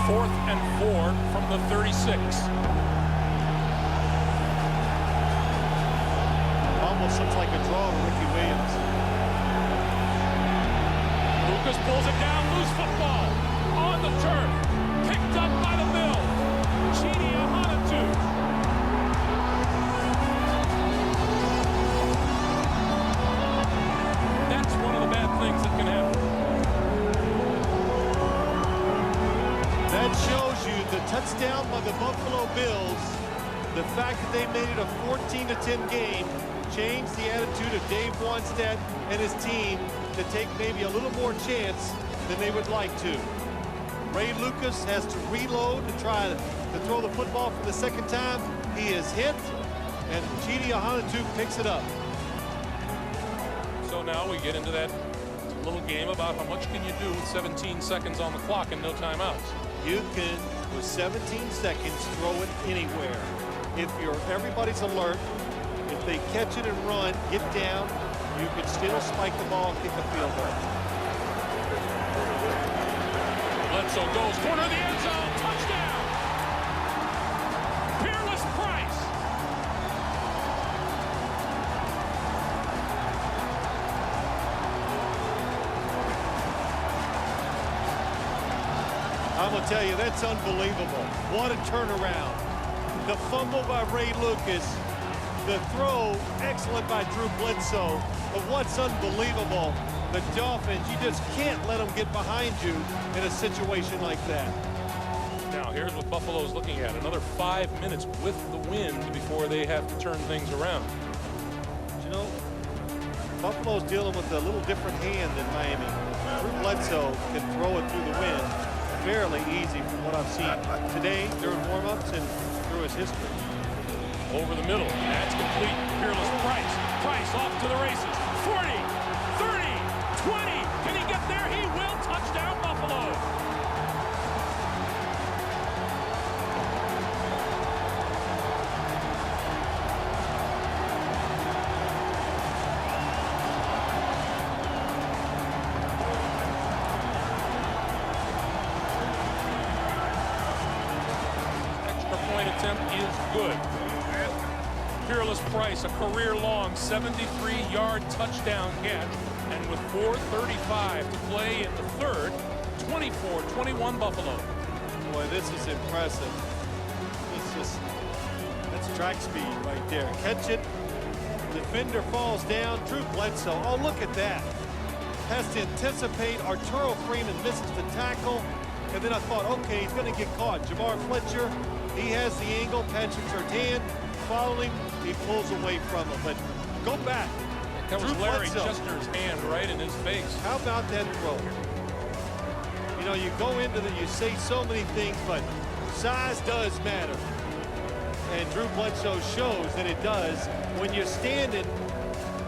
4th and 4 from the 36. Almost looks like a draw to Ricky Williams. Lucas pulls it down, loose football on the turf, picked up by the Bills. Chidi Ahanatu. That's one of the bad things that can happen. That shows you the touchdown by the Buffalo Bills. The fact that they made it a 14-10 game changed the attitude of Dave Wanstead and his team to take maybe a little more chance than they would like to. Ray Lucas has to reload to try to throw the football for the second time. He is hit, and Chidi Ahanatu picks it up. So now we get into that little game about how much can you do with 17 seconds on the clock and no timeouts. You can, with 17 seconds, throw it anywhere. If everybody's alert, if they catch it and run, get down, you can still spike the ball and kick a field goal. Bledsoe goes, corner of the end zone, touchdown! Peerless Price! I'm going to tell you, that's unbelievable. What a turnaround. The fumble by Ray Lucas. The throw, excellent by Drew Bledsoe. But what's unbelievable, the Dolphins, you just can't let them get behind you in a situation like that. Now, here's what Buffalo's looking at. Another 5 minutes with the wind before they have to turn things around. You know, Buffalo's dealing with a little different hand than Miami. Drew Bledsoe can throw it through the wind fairly easy from what I've seen today during warm-ups and through his history. Over the middle, that's complete. Peerless Price. Price off to the races. 40, 30, 20. Can he get there? He will. Touchdown, Buffalo. Extra point attempt is good. Peerless Price, a career-long 73-yard touchdown catch. And with 4:35 to play in the third, 24-21 Buffalo. Boy, this is impressive. That's track speed right there. Catch it. Defender falls down. Drew Bledsoe. Oh, look at that. Has to anticipate. Arturo Freeman misses the tackle. And then I thought, okay, he's going to get caught. Jamar Fletcher, he has the angle. Patrick Surtain following. He pulls away from him. But go back. That was Drew Larry Bledsoe. Chester's hand right in his face. How about that throw? You know, you go into you say so many things, but size does matter. And Drew Bledsoe shows that it does when you're standing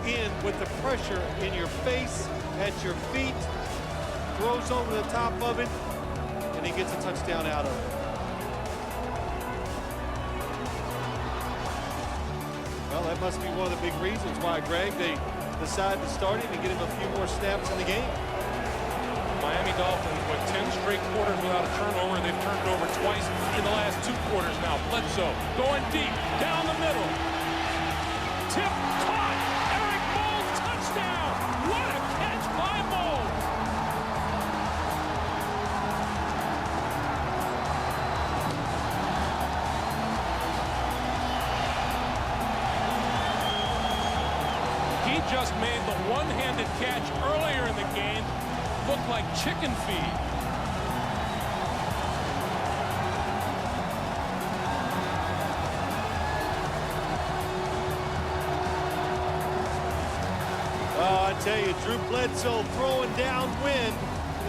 in with the pressure in your face, at your feet, throws over the top of it, and he gets a touchdown out of it. Well, that must be one of the big reasons why, Greg, they decided to start him and get him a few more snaps in the game. Miami Dolphins went 10 straight quarters without a turnover. They've turned it over twice in the last 2 quarters now. Bledsoe going deep, down the middle. Tip, caught. Eric Mold, touchdown. What a catch by Mold. He just made the one-handed catch earlier in the game look like chicken feed. Oh, I tell you, Drew Bledsoe throwing downwind.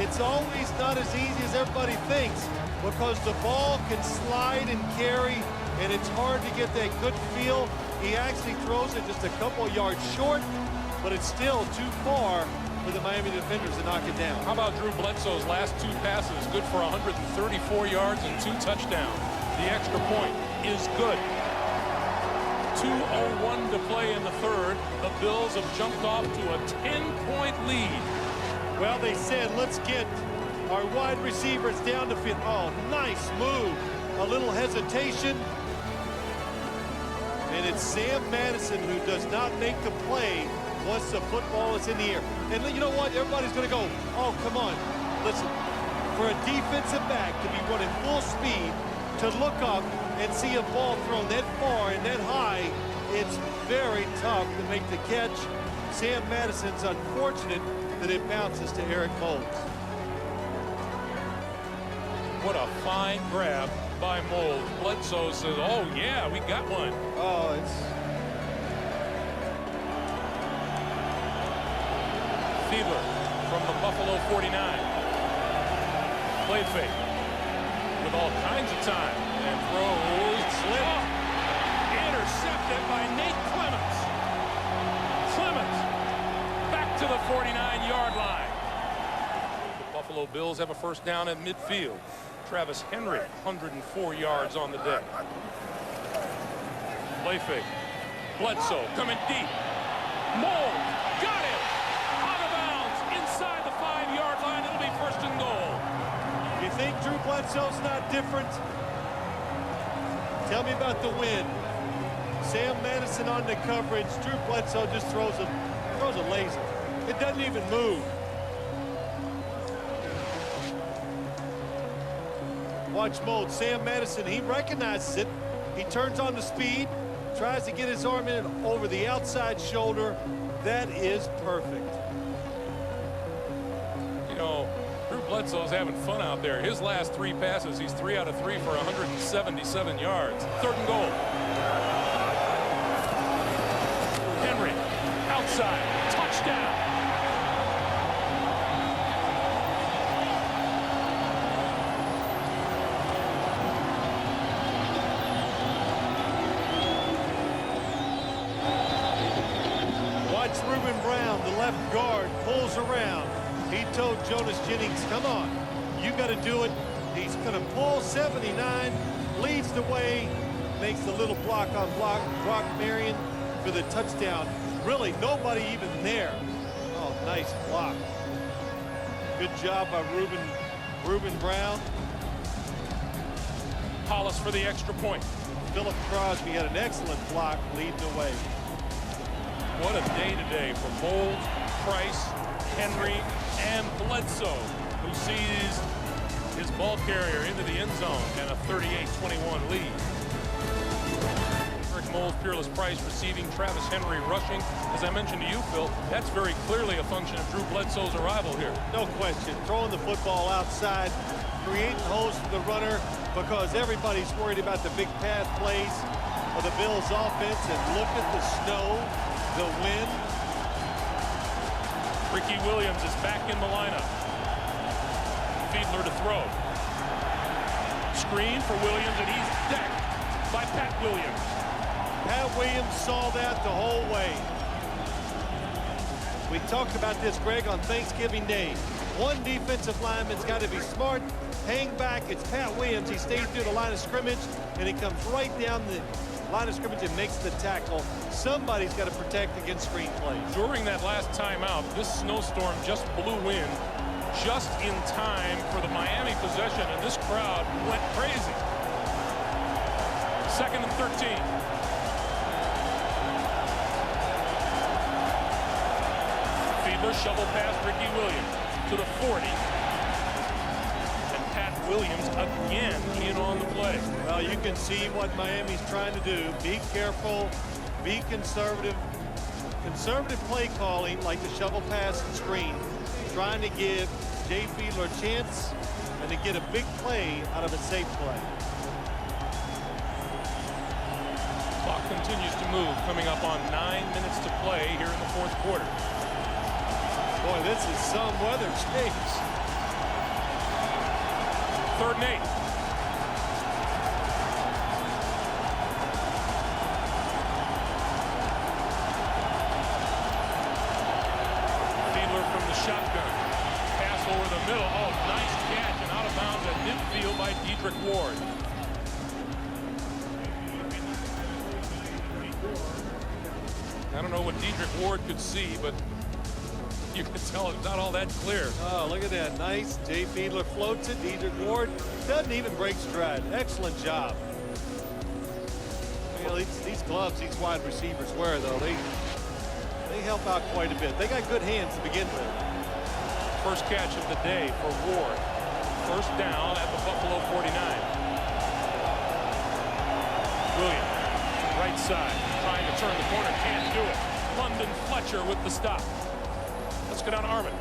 It's always not as easy as everybody thinks because the ball can slide and carry, and it's hard to get that good feel. He actually throws it just a couple yards short, but it's still too far for the Miami defenders to knock it down. How about Drew Bledsoe's last 2 passes? Good for 134 yards and 2 touchdowns. The extra point is good. 2:01 to play in the third. The Bills have jumped off to a 10-point lead. Well, they said, let's get Our wide receivers down the field. Oh, nice move. A little hesitation. And it's Sam Madison who does not make the play once the football is in the air. And you know what? Everybody's going to go, oh, come on. Listen, for a defensive back to be running full speed, to look up and see a ball thrown that far and that high, it's very tough to make the catch. Sam Madison's unfortunate that it bounces to Eric Moulds. What a fine grab by Moulds. Bledsoe says, oh, yeah, we got one. Oh, it's... Fiedler from the Buffalo 49. Play fake with all kinds of time and throws. Slip. Intercepted by Nate Clements. Clements back to the 49-yard line. The Buffalo Bills have a first down at midfield. Travis Henry, 104 yards on the day. Play fake. Bledsoe coming deep. Moulds got it. Out of bounds inside the 5-yard line. It'll be first and goal. You think Drew Bledsoe's not different? Tell me about the win. Sam Madison on the coverage. Drew Bledsoe just throws a laser. It doesn't even move. Watch Moulds. Sam Madison, he recognizes it. He turns on the speed, tries to get his arm in over the outside shoulder. That is perfect. You know, Drew Bledsoe's having fun out there. His last 3 passes, he's 3 out of 3 for 177 yards. Third and goal. Henry, outside, touchdown. Ruben Brown, the left guard, pulls around. He told Jonas Jennings, come on, you got to do it. He's going to pull 79, leads the way, makes the little block on block. Brock Marion for the touchdown. Really, nobody even there. Oh, nice block. Good job by Ruben Brown. Hollis for the extra point. Philip Crosby had an excellent block leading the way. What a day today for Moulds, Price, Henry, and Bledsoe, who sees his ball carrier into the end zone and a 38-21 lead. Eric Moulds, Peerless Price receiving, Travis Henry rushing. As I mentioned to you, Phil, that's very clearly a function of Drew Bledsoe's arrival here. No question. Throwing the football outside, creating holes for the runner, because everybody's worried about the big pass plays of the Bills offense. And look at the snow. The win. Ricky Williams is back in the lineup. Fiedler to throw. Screen for Williams, and he's decked by Pat Williams. Pat Williams saw that the whole way. We talked about this, Greg, on Thanksgiving Day. One defensive lineman's got to be smart, hang back. It's Pat Williams. He stays through the line of scrimmage, and he comes right down the line of scrimmage and makes the tackle. Somebody's got to protect against screen plays. During that last timeout, this snowstorm just blew in just in time for the Miami possession, and this crowd went crazy. 2nd and 13. Fiedler shovel past Ricky Williams to the 40. Williams again in on the play. Well, you can see what Miami's trying to do. Be careful, be conservative. Conservative play calling, like the shovel pass and screen, trying to give Jay Fiedler a chance and to get a big play out of a safe play. Clock continues to move, coming up on 9 minutes to play here in the 4th quarter. Boy, this is some weather change. 3rd and 8. Fiedler from the shotgun. Pass over the middle. Oh, nice catch, and out of bounds at midfield by Dedrick Ward. I don't know what Dedrick Ward could see, but You can tell it's not all that clear. Oh, look at that. Nice. Jay Fiedler floats it. Edric Ward doesn't even break stride. Excellent job. You know, these gloves these wide receivers wear, though, they help out quite a bit. They got good hands to begin with. First catch of the day for Ward. First down at the Buffalo 49. Williams, right side, trying to turn the corner, can't do it. London Fletcher with the stop. Let's go down to Armin.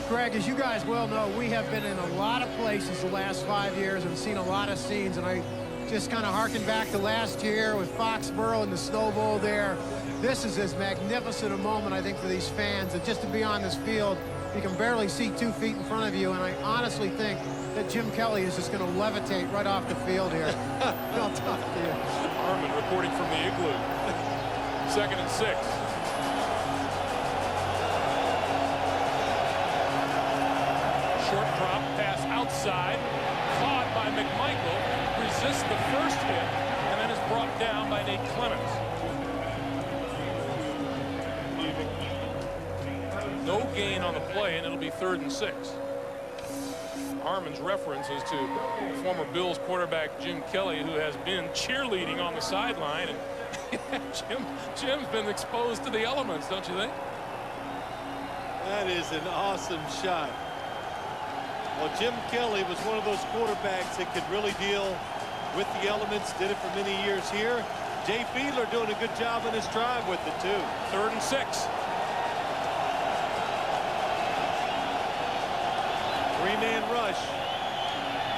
Greg, as you guys well know, we have been in a lot of places the last 5 years and seen a lot of scenes, and I just kind of harken back to last year with Foxborough and the Snow Bowl there. This is as magnificent a moment, I think, for these fans, that just to be on this field, you can barely see 2 feet in front of you, and I honestly think that Jim Kelly is just going to levitate right off the field here. I'll talk to you. Armin reporting from the igloo. 2nd and 6. Short drop, pass outside, caught by McMichael, resists the first hit, and then is brought down by Nate Clements. No gain on the play, and it'll be 3rd and 6. Armin's reference is to former Bills quarterback Jim Kelly, who has been cheerleading on the sideline, and Jim's been exposed to the elements, don't you think? That is an awesome shot. Well, Jim Kelly was one of those quarterbacks that could really deal with the elements, did it for many years here. Jay Fiedler doing a good job on his drive with it, too. 3rd and 6. 3-man rush.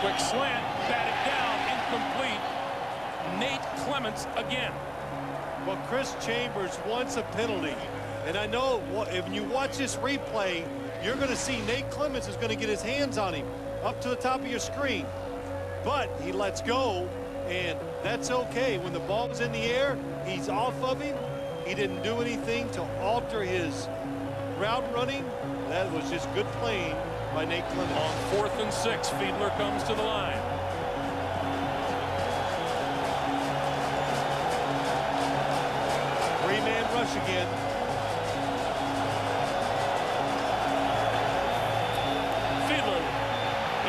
Quick slant, batted down, incomplete. Nate Clements again. Well, Chris Chambers wants a penalty. And I know if you watch this replay, you're going to see Nate Clements is going to get his hands on him up to the top of your screen. But he lets go, and that's okay. When the ball was in the air, he's off of him. He didn't do anything to alter his route running. That was just good playing by Nate Clements. On 4th and 6, Fiedler comes to the line. Three-man rush again. Fiedler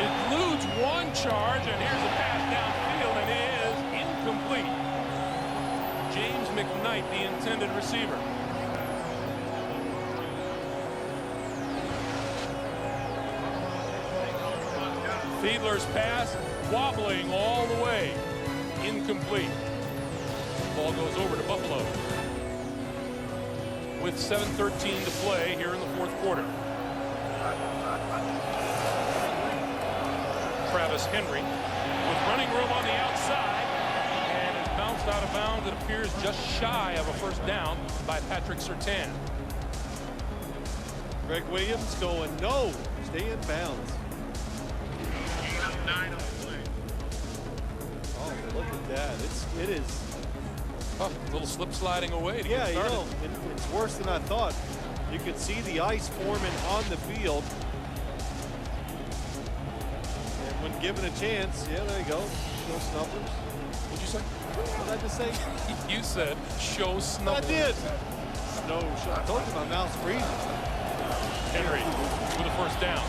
eludes one charge, and here's a pass downfield, and it is incomplete. James McKnight, the intended receiver. Fiedler's pass wobbling all the way. Incomplete. Ball goes over to Buffalo. With 7:13 to play here in the 4th quarter. Travis Henry with running room on the outside, and is bounced out of bounds. It appears just shy of a first down by Patrick Surtain. Greg Williams going no. Stay in bounds. Oh, look at that. It is. Oh, a little slip sliding away to Yeah, get you started. know, it's worse than I thought. You could see the ice forming on the field. And when given a chance, yeah, there you go. Show snuffers. What'd you say? What did I just say? You said show I snuffles. did. No, I told you my mouth's freezing. Henry with a first down.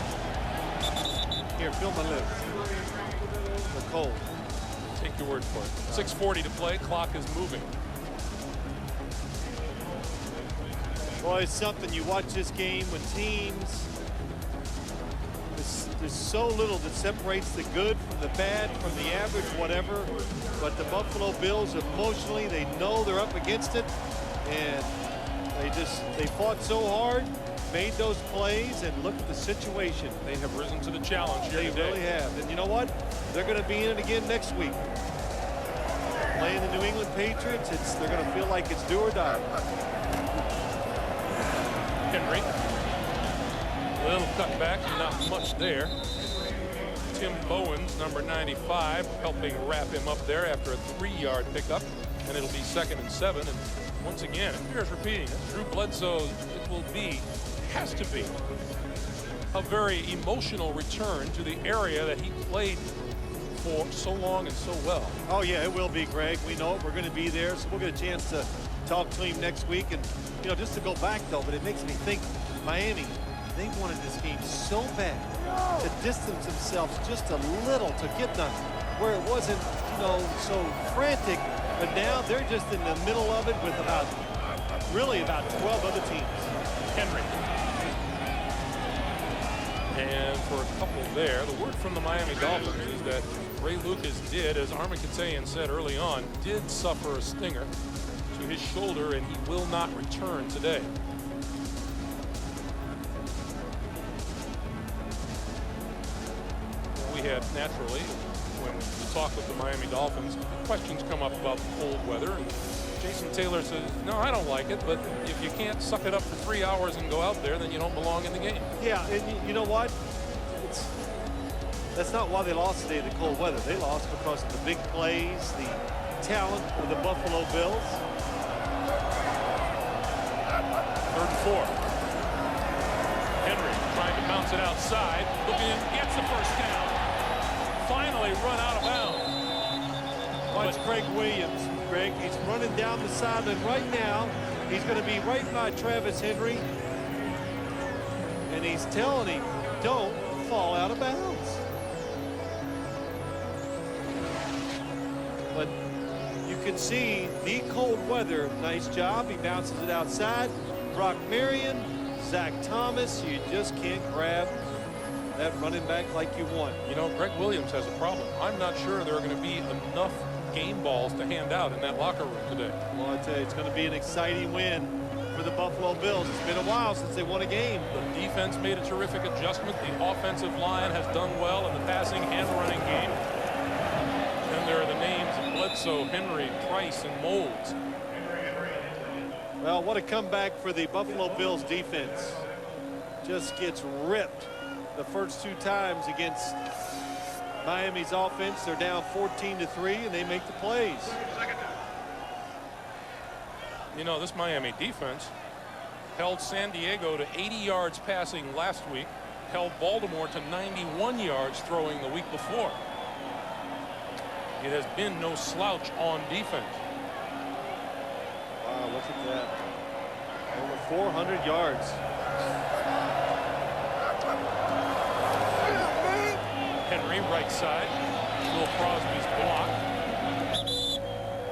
Here, feel my lips. They're cold. Take your word for it. 6:40 to play. Clock is moving. Well, it's something. You watch this game when teams, there's so little that separates the good from the bad, from the average, whatever. But the Buffalo Bills, emotionally, they know they're up against it, and they fought so hard, made those plays, and look at the situation. They have risen to the challenge here They today. really have. And you know what? They're going to be in it again next week. Playing the New England Patriots, they're going to feel like it's do or die. Henry. Little cutback, not much there. Tim Bowens, number 95, helping wrap him up there after a 3-yard pickup. And it'll be 2nd and 7. And once again, it bears repeating, Drew Bledsoe, it will be, has to be, a very emotional return to the area that he played for so long and so well. Oh, yeah, it will be, Greg. We know it. We're going to be there, so we'll get a chance to talk to him next week. And, you know, just to go back, though, but it makes me think Miami, they wanted this game so bad to distance themselves just a little, to get them where it wasn't, you know, so frantic. But now they're just in the middle of it with really about 12 other teams. Henry. And for a couple there, the word from the Miami Dolphins is that Ray Lucas did, as Armakatayan said early on, did suffer a stinger to his shoulder, and he will not return today. We had, naturally, when we talk with the Miami Dolphins, questions come up about the cold weather, and Jason Taylor says, no, I don't like it, but if you can't suck it up for 3 hours and go out there, then you don't belong in the game. Yeah, and you know what? That's not why they lost today, the cold weather. They lost because of the big plays, the talent of the Buffalo Bills. 3rd and 4. Henry trying to bounce it outside, looking in, gets the first down. Finally run out of bounds. Watch Craig Williams, Greg. He's running down the sideline right now. He's going to be right by Travis Henry. And he's telling him, don't fall out of bounds. But you can see the cold weather. Nice job. He bounces it outside. Brock Marion, Zach Thomas. You just can't grab that running back like you want. You know, Greg Williams has a problem. I'm not sure there are going to be enough game balls to hand out in that locker room today. Well, I tell you, it's going to be an exciting win for the Buffalo Bills. It's been a while since they won a game. The defense made a terrific adjustment. The offensive line has done well in the passing and running game. And there are the names of Bledsoe, Henry, Price, and Moulds. Well, what a comeback for the Buffalo Bills defense. Just gets ripped the first 2 times against Miami's offense. They're down 14-3, and they make the plays. You know, this Miami defense held San Diego to 80 yards passing last week, held Baltimore to 91 yards throwing the week before. It has been no slouch on defense. Wow, look at that. Over 400 yards. Henry, right side. Will Crosby's block.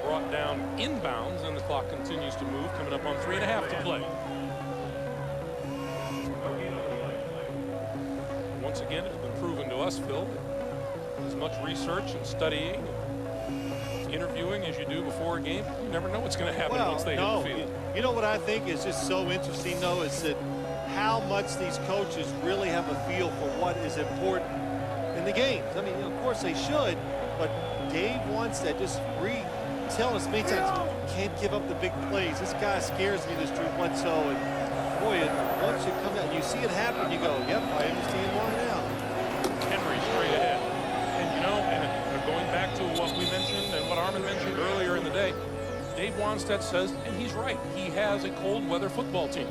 Brought down inbounds, and the clock continues to move, coming up on 3.5 to play. Once again, it's been proven to us, Phil, that as much research and studying, interviewing as you do before a game, you never know what's going to happen once they hit the field. You know what I think is just so interesting, though, is that how much these coaches really have a feel for what is important in the games. I mean, of course they should, but Dave wants that. Just tell us many times, can't give up the big plays. This guy scares me, this Drew Bledsoe. And boy, once you come out, you see it happen, you go, yep, I understand why now. Henry straight ahead. And you know, and going back to what we mentioned and what Armin mentioned earlier in the day, Dave Wanstead says, and he's right, he has a cold weather football team.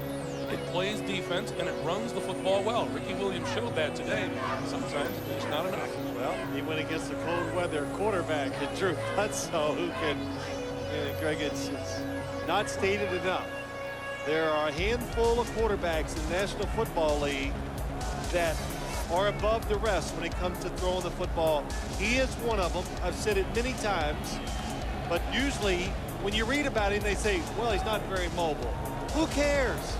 It plays defense and it runs the football well. Ricky Williams showed that today. Sometimes it's not enough. Well, he went against the cold weather quarterback, Drew Bledsoe, who can, Greg, it's not stated enough. There are a handful of quarterbacks in the National Football League that are above the rest when it comes to throwing the football. He is one of them. I've said it many times, but usually when you read about him, they say, well, he's not very mobile. Who cares?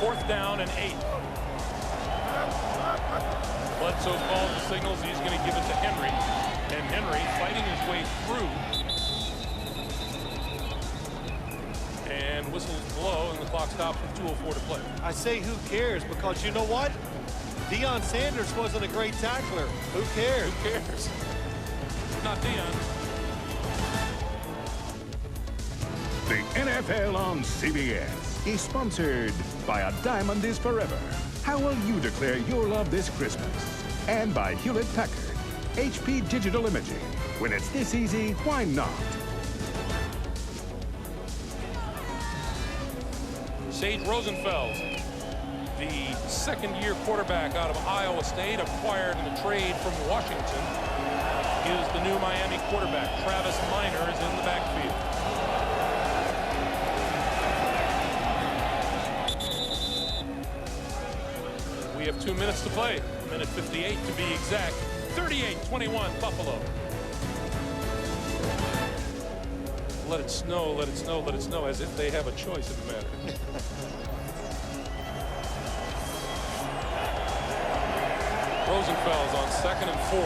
4th down and 8. Bledsoe calls the signals. He's going to give it to Henry. And Henry fighting his way through. And whistles blow, and the clock stops with 2:04 to play. I say who cares because you know what? Deion Sanders wasn't a great tackler. Who cares? Who cares? Not Deion. The NFL on CBS is sponsored by A Diamond is Forever. How will you declare your love this Christmas? And by Hewlett-Packard. HP Digital Imaging. When it's this easy, why not? Sage Rosenfeld, the second-year quarterback out of Iowa State, acquired in a trade from Washington, is the new Miami quarterback. Travis Minor is in the backfield. We have 2 minutes to play. Minute 58 to be exact. 38-21 Buffalo. Let it snow, let it snow, let it snow, as if they have a choice in the matter. Rosenfeld's on 2nd and 4.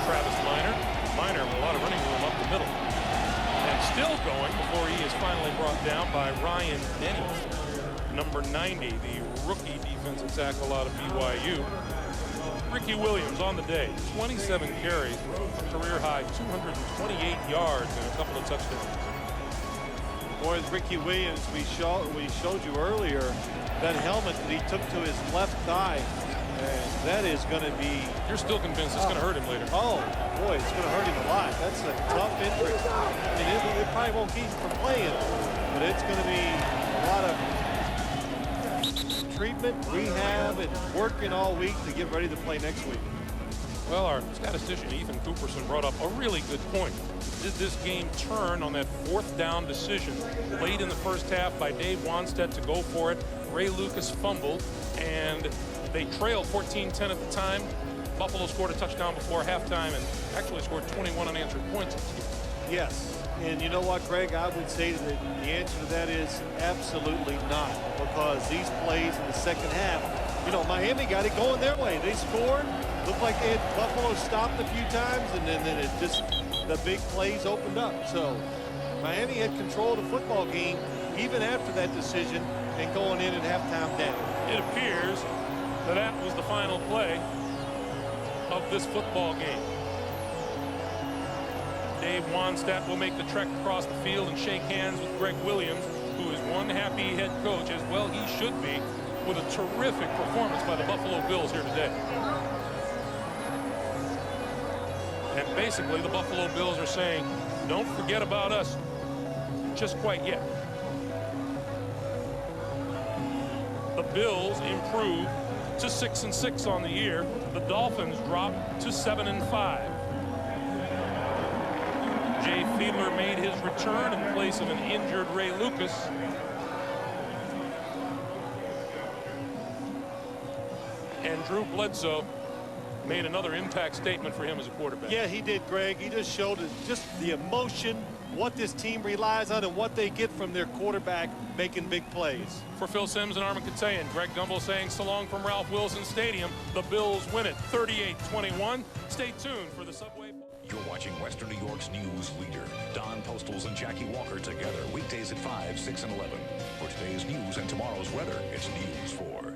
Travis Minor with a lot of running room up the middle. And still going before he is finally brought down by Ryan Denny. Number 90, the rookie defensive tackle out of BYU. Ricky Williams on the day, 27 carries, career high 228 yards and a couple of touchdowns. Boy, Ricky Williams, we showed you earlier that helmet that he took to his left thigh, and that is going to be... You're still convinced it's going to hurt him later. Oh, boy, it's going to hurt him a lot. That's a tough injury. I mean, it probably won't keep him from playing, but it's going to be a lot of treatment, rehab, and working all week to get ready to play next week. Well, our statistician Ethan Cooperson brought up a really good point. Did this game turn on that 4th down decision late in the first half by Dave Wanstead to go for it? Ray Lucas fumbled, and they trailed 14-10 at the time. Buffalo scored a touchdown before halftime and actually scored 21 unanswered points. Yes. And you know what, Greg? I would say that the answer to that is absolutely not, because these plays in the second half, you know, Miami got it going their way. They scored. Looked like they had Buffalo stopped a few times, and then it just, the big plays opened up. So Miami had control of the football game even after that decision and going in at halftime down. It appears that that was the final play of this football game. Dave Wanstead will make the trek across the field and shake hands with Greg Williams, who is one happy head coach, as well he should be, with a terrific performance by the Buffalo Bills here today. And basically the Buffalo Bills are saying, don't forget about us just quite yet. The Bills improve to 6-6 on the year. The Dolphins drop to 7-5. Jay Fiedler made his return in place of an injured Ray Lucas. And Drew Bledsoe made another impact statement for him as a quarterback. Yeah, he did, Greg. He just showed just the emotion, what this team relies on, and what they get from their quarterback making big plays. For Phil Simms and Armin Katayan, Greg Gumbel saying so long from Ralph Wilson Stadium. The Bills win it 38-21. Stay tuned for the Subway. You're watching Western New York's news leader, Don Postles and Jackie Walker together, weekdays at 5, 6, and 11. For today's news and tomorrow's weather, it's News 4.